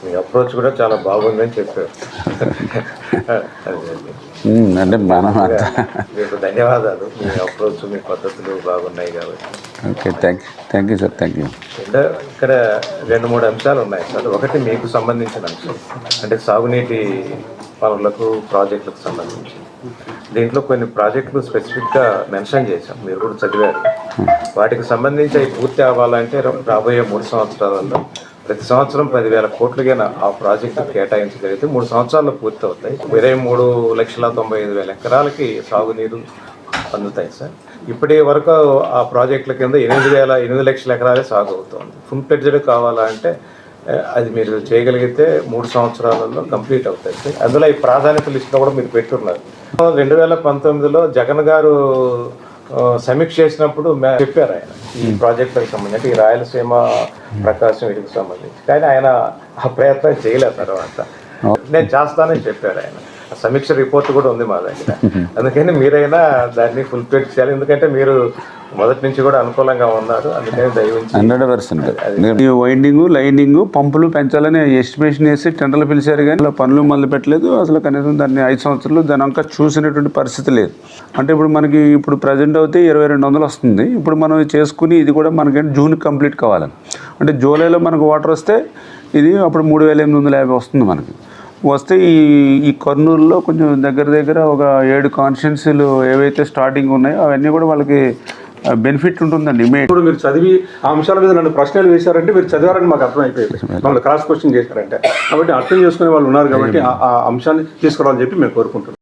మీ approach కూడా చాలా బాగుందని చెప్పారు. అంటే మనం మీకు ధన్యవాదాలు. మీ అప్రోచ్, మీ పద్ధతులు బాగున్నాయి కాబట్టి. Okay, thank you sir, thank you. ఇక్కడ 2-3 అంశాలు ఉన్నాయి సార్. ఒకటి మీకు సంబంధించిన అంశం అంటే సాగునీటి పనులకు, ప్రాజెక్టులకు సంబంధించి దీంట్లో కొన్ని ప్రాజెక్టులు స్పెసిఫిక్గా మెన్షన్ చేశాం, మీరు కూడా చదివారు. వాటికి సంబంధించి అవి పూర్తి అవ్వాలంటే రాబోయే 3 సంవత్సరాలలో ప్రతి సంవత్సరం 10,000 కోట్లుగా ఆ ప్రాజెక్టు కేటాయించగలిగితే 3 సంవత్సరాల్లో పూర్తి అవుతాయి. 23,95,000 ఎకరాలకి సాగునీరు అందుతాయి సార్. ఇప్పటి వరకు ఆ ప్రాజెక్టుల కింద 8 లక్షల ఎకరాలే సాగు అవుతుంది. ఫుల్ ఫ్లెడ్జ్డ్ కావాలంటే అది మీరు చేయగలిగితే 3 సంవత్సరాలలో కంప్లీట్ అవుతాయి సార్. అందులో ఈ ప్రాధాన్యత లిస్టులో కూడా మీరు పెట్టున్నారు. 2019లో జగన్ గారు సమీక్ష చేసినప్పుడు చెప్పారు ఆయన ఈ ప్రాజెక్టులకు సంబంధించి, అంటే ఈ రాయలసీమ, ప్రకాశం వీటికి సంబంధించి. కానీ ఆయన ఆ ప్రయత్నం చేయలేదు. తర్వాత నేను చేస్తానని చెప్పారు ఆయన. సమీక్ష రిపోర్ట్ కూడా ఉంది మా దగ్గర. అందుకని మీరైనా దాన్ని ఫుల్ ఫిల్ చేయాలి. ఎందుకంటే మీరు మొదటి నుంచి కూడా అనుకూలంగా ఉన్నారు. అందుకని దయవించి 100% వైండింగ్, లైనింగ్, పంపులు పెంచాలని ఎస్టిమేషన్ వేసి టెండర్లు పిలిచారు, కానీ పనులు మొదలు పెట్టలేదు. అసలు కనీసం దాన్ని 5 సంవత్సరాలు దాని అంకా చూసినటువంటి పరిస్థితి లేదు. అంటే ఇప్పుడు ప్రజెంట్ అయితే 2200 వస్తుంది. ఇప్పుడు మనం చేసుకుని ఇది కూడా మనకంటే జూన్ కంప్లీట్ కావాలని, అంటే జూలైలో మనకు వాటర్ వస్తే ఇది అప్పుడు 3850 వస్తుంది. మనకి వస్తే ఈ కర్నూలులో కొంచెం దగ్గర ఒక 7 కాన్స్టిట్యున్సీలు ఏవైతే స్టార్టింగ్ ఉన్నాయో అవన్నీ కూడా వాళ్ళకి బెనిఫిట్ ఉంటుందండి. ఇప్పుడు మీరు చదివి ఆ అంశాల మీద నన్ను ప్రశ్నలు వేశారంటే మీరు చదివారని మాకు అర్థమైపోయింది. మమ్మల్ని క్రాస్ క్వశ్చన్ చేశారంటే, కాబట్టి అర్థం చేసుకునే వాళ్ళు ఉన్నారు కాబట్టి ఆ అంశాన్ని తీసుకురావాలని చెప్పి మేము కోరుకుంటున్నాం.